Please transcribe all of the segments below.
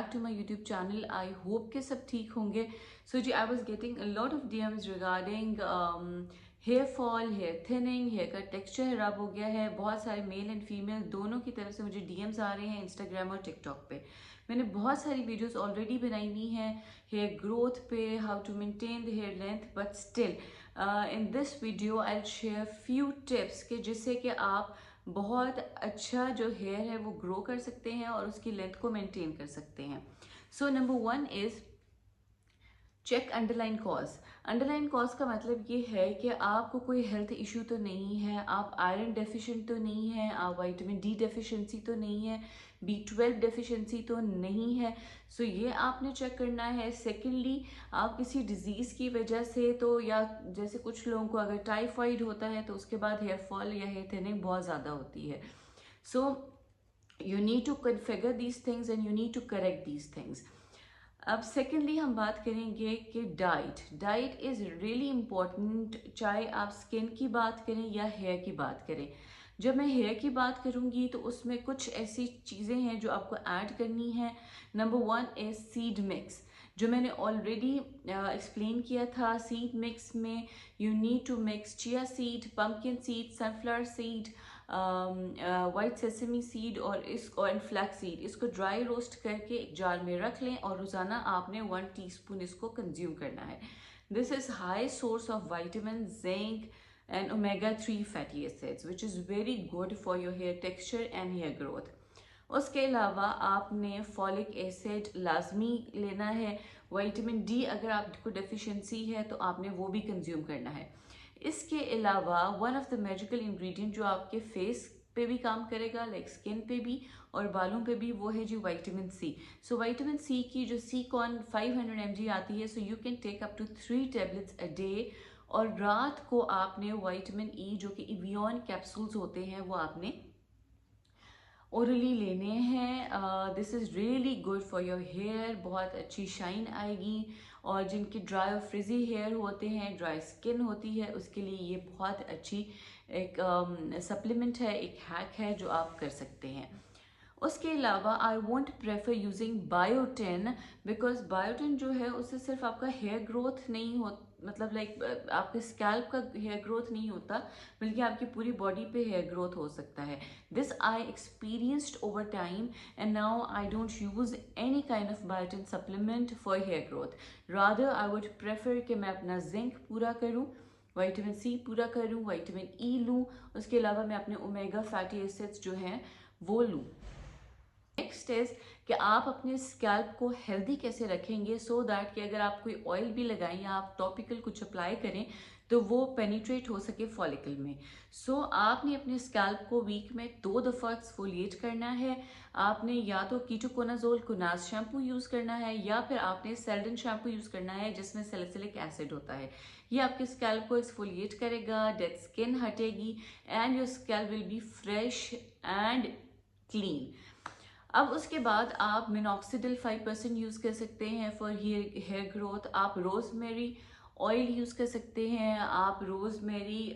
back to my YouTube channel. I hope कि सब ठीक होंगे. So ji, I was getting a lot of DMs regarding hair fall, hair thinning, hair का texture खराब हो गया है. बहुत सारे मेल एंड फीमेल दोनों की तरफ से मुझे DMs आ रहे हैं Instagram और TikTok पे. मैंने बहुत सारी वीडियोस ऑलरेडी बनाई हुई हैं हेयर ग्रोथ पे, how to maintain the hair length, but still in this video I share few tips के जिससे कि आप बहुत अच्छा जो हेयर है वो ग्रो कर सकते हैं और उसकी लेंथ को मेंटेन कर सकते हैं. So number 1 is check underline cause. Underline cause का मतलब ये है कि आपको कोई हेल्थ इशू तो नहीं है, आप आयरन डेफिशिएंट तो नहीं है, आप विटामिन डी डेफिशिएंसी तो नहीं है, B12 डेफिशिएंसी तो नहीं है. सो ये आपने चेक करना है. सेकेंडली, आप किसी डिजीज़ की वजह से तो, या जैसे कुछ लोगों को अगर टाइफाइड होता है तो उसके बाद हेयर फॉल या हेयर थिनिंग बहुत ज़्यादा होती है. सो you need to configure these things and you need to correct these things. अब सेकेंडली हम बात करेंगे कि डाइट इज़ रियली इम्पॉर्टेंट, चाहे आप स्किन की बात करें या हेयर की बात करें. जब मैं हेयर की बात करूंगी तो उसमें कुछ ऐसी चीज़ें हैं जो आपको ऐड करनी है. नंबर 1 इज़ सीड मिक्स, जो मैंने ऑलरेडी एक्सप्लेन किया था. सीड मिक्स में you need to mix chia seed, pumpkin seed, sunflower seed, white sesame seed और फ्लैक्स सीड. इसको ड्राई रोस्ट करके एक जार में रख लें और रोज़ाना आपने 1 टीस्पून इसको कंज्यूम करना है. This is high source of vitamin, zinc and omega-3 fatty acids which is very good for your hair texture and hair growth. उसके अलावा आपने फॉलिक एसिड लाजमी लेना है. विटामिन डी अगर आपको डेफिशिएंसी है तो आपने वो भी कंज्यूम करना है. इसके अलावा one of the magical ingredient जो आपके फेस पे भी काम करेगा, लाइक स्किन पे भी और बालों पे भी, वो है जी vitamin C. So vitamin C की जो सी कॉन 500 mg आती है, so you can take up to 3 tablets a day. और रात को आपने विटामिन ई जो कि इवियन कैप्सूल्स होते हैं वो आपने ओरली लेने हैं. This is really good for your hair. बहुत अच्छी शाइन आएगी. और जिनकी ड्राई और फ्रिजी हेयर होते हैं, ड्राई स्किन होती है, उसके लिए ये बहुत अच्छी एक सप्लीमेंट है, एक हैक है जो आप कर सकते हैं. उसके अलावा I want prefer using biotin, because biotin जो है उससे सिर्फ आपका हेयर ग्रोथ नहीं हो, मतलब लाइक आपके स्कैल्प का हेयर ग्रोथ नहीं होता, बल्कि आपकी पूरी बॉडी पे हेयर ग्रोथ हो सकता है. This I experienced over time and now I don't use any kind of biotin supplement for hair growth. Rather I would prefer कि मैं अपना जिंक पूरा करूँ, विटामिन सी पूरा करूँ, विटामिन ई लूँ, उसके अलावा मैं अपने ओमेगा फैटी एसिड्स जो हैं वो लूँ. नेक्स्ट इज कि आप अपने स्कैल्प को हेल्दी कैसे रखेंगे, सो दैट कि अगर आप कोई ऑयल भी लगाएं या आप टॉपिकल कुछ अप्लाई करें तो वो पेनिट्रेट हो सके फॉलिकल में. सो आपने अपने स्कैल्प को वीक में 2 दफ़ा एक्सफोलिएट करना है. आपने या तो कीटोकोनाजोल कुनाज शैम्पू यूज़ करना है या फिर आपने सेल्डन शैम्पू यूज़ करना है जिसमें सैलिसिलिक एसिड होता है. ये आपके स्कैल्प को एक्सफोलिएट करेगा, डेड स्किन हटेगी and your scalp will be fresh and clean. अब उसके बाद आप मिनॉक्सिडिल 5% यूज़ कर सकते हैं फॉर हेयर ग्रोथ. आप रोज़मेरी ऑयल यूज़ कर सकते हैं. आप रोज़मेरी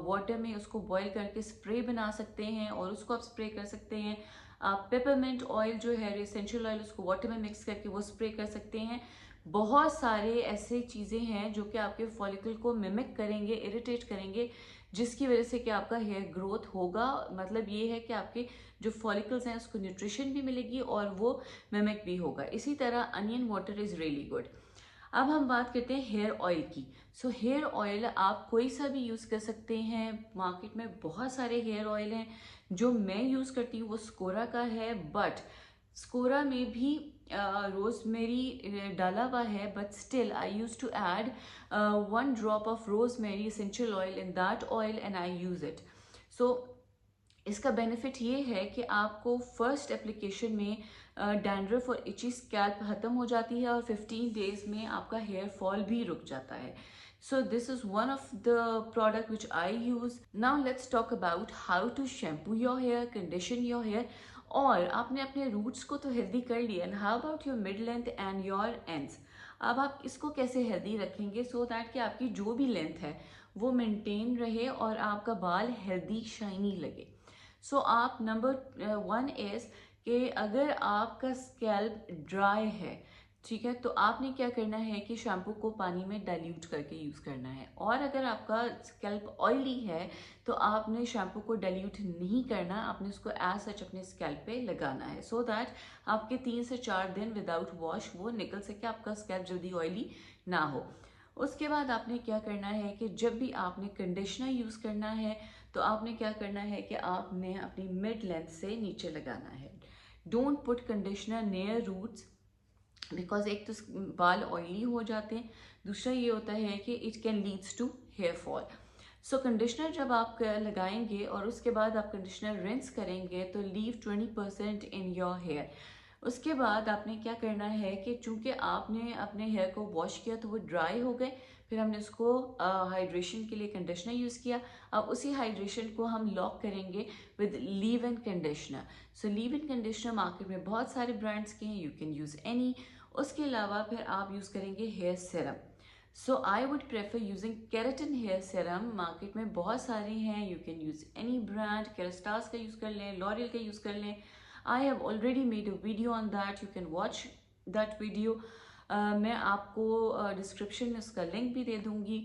वाटर में उसको बॉईल करके स्प्रे बना सकते हैं और उसको आप स्प्रे कर सकते हैं. आप पेपरमिंट ऑयल जो है, एसेंशियल ऑयल, उसको वाटर में मिक्स करके वो स्प्रे कर सकते हैं. बहुत सारे ऐसे चीज़ें हैं जो कि आपके फॉलिकल को मिमिक करेंगे, इरिटेट करेंगे, जिसकी वजह से कि आपका हेयर ग्रोथ होगा. मतलब ये है कि आपके जो फॉलिकल्स हैं उसको न्यूट्रिशन भी मिलेगी और वो मिमिक भी होगा. इसी तरह onion water is really good. अब हम बात करते हैं हेयर ऑयल की. सो हेयर ऑयल आप कोई सा भी यूज़ कर सकते हैं. मार्केट में बहुत सारे हेयर ऑयल हैं. जो मैं यूज़ करती हूँ वो स्कोरा का है, बट स्कोरा में भी रोज़मेरी डाला हुआ है, but still I use to add 1 drop of rosemary essential oil in that oil and I use it. So इसका बेनिफिट ये है कि आपको फर्स्ट एप्लीकेशन में डैंड्रफ और इची स्कैल्प ख़त्म हो जाती है और 15 डेज में आपका हेयर फॉल भी रुक जाता है. So this is one of the product which I use. Now let's talk about how to shampoo your hair, condition your hair. और आपने अपने रूट्स को तो हेल्दी कर लिया, and how about your mid length and your ends. अब आप इसको कैसे हेल्दी रखेंगे सो दैट कि आपकी जो भी लेंथ है वो मेंटेन रहे और आपका बाल हेल्दी शाइनी लगे. सो आप नंबर 1 इज़ कि अगर आपका स्कैल्प ड्राई है, ठीक है, तो आपने क्या करना है कि शैम्पू को पानी में डाइल्यूट करके यूज़ करना है। और अगर आपका स्कैल्प ऑयली है तो आपने शैम्पू को डाइल्यूट नहीं करना, आपने उसको एज सच अपने स्कैल्प पे लगाना है, सो दैट आपके 3 से 4 दिन विदाउट वॉश वो निकल सके, आपका स्कैल्प जल्दी ऑयली ना हो। उसके बाद आपने क्या करना है कि जब भी आपने कंडीशनर यूज़ करना है तो आपने क्या करना है कि आपने अपनी मिड लेंथ से नीचे लगाना है। Don't put conditioner near roots, because एक तो बाल ऑयली हो जाते हैं, दूसरा ये होता है कि it can leads to hair fall. So conditioner जब आप लगाएंगे और उसके बाद आप कंडीशनर रिंस करेंगे तो लीव 20% इन योर हेयर। उसके बाद आपने क्या करना है कि चूंकि आपने अपने हेयर को वॉश किया तो वो ड्राई हो गए, फिर हमने उसको हाइड्रेशन के लिए कंडीशनर यूज़ किया। अब उसी हाइड्रेशन को हम लॉक करेंगे with leave in conditioner. So leave in conditioner market में बहुत सारे ब्रांड्स के हैं, यू कैन यूज़ एनी। उसके अलावा फिर आप यूज़ करेंगे hair serum. So I would prefer using keratin hair serum, market में बहुत सारे हैं, you can use any brand, Kerastase का यूज़ कर लें, लॉरियल का यूज़ कर लें। I have already made a video on that, you can watch that video. मैं आपको डिस्क्रिप्शन में उसका लिंक भी दे दूंगी।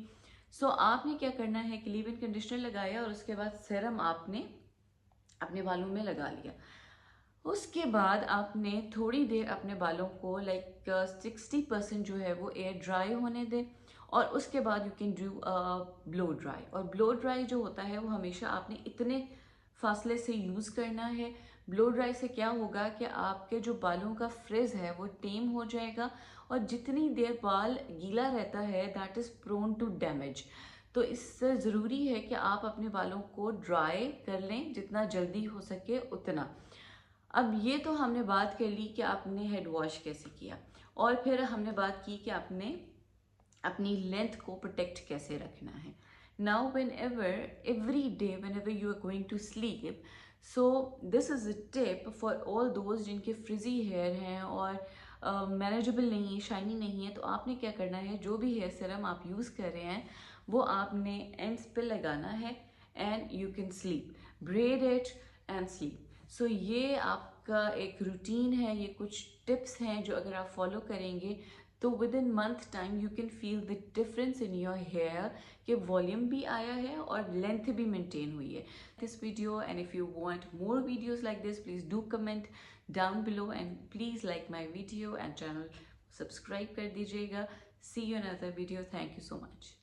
सो आपने क्या करना है कि लीव इन कंडीशनर लगाया और उसके बाद सीरम आपने अपने बालों में लगा लिया। उसके बाद आपने थोड़ी देर अपने बालों को लाइक 60% जो है वो एयर ड्राई होने दें, और उसके बाद you can do blow dry. और ब्लो ड्राई जो होता है वो हमेशा आपने इतने फासले से यूज़ करना है। ब्लो ड्राई से क्या होगा कि आपके जो बालों का फ्रिज है वो टेम हो जाएगा, और जितनी देर बाल गीला रहता है that is prone to damage. तो इससे ज़रूरी है कि आप अपने बालों को ड्राई कर लें जितना जल्दी हो सके उतना। अब ये तो हमने बात कर ली कि आपने हेड वॉश कैसे किया, और फिर हमने बात की कि आपने अपनी लेंथ को प्रोटेक्ट कैसे रखना है। Now whenever every day whenever you are going to sleep, so this is a tip for all those जिनके फ्रिजी हेयर हैं और मैनेजेबल नहीं है, शाइनी नहीं है। तो आपने क्या करना है, जो भी हेयर सीरम आप यूज़ कर रहे हैं वो आपने एंड्स पे लगाना है, and you can sleep, braid it and sleep. So ये आपका एक रूटीन है, ये कुछ टिप्स हैं जो अगर आप फॉलो करेंगे तो within month time you can feel the difference in your hair, कि वॉल्यूम भी आया है और लेंथ भी मेंटेन हुई है। This video, and if you want more videos like this please do comment down below, and please like my video and channel subscribe कर दीजिएगा। See you in another video, thank you so much.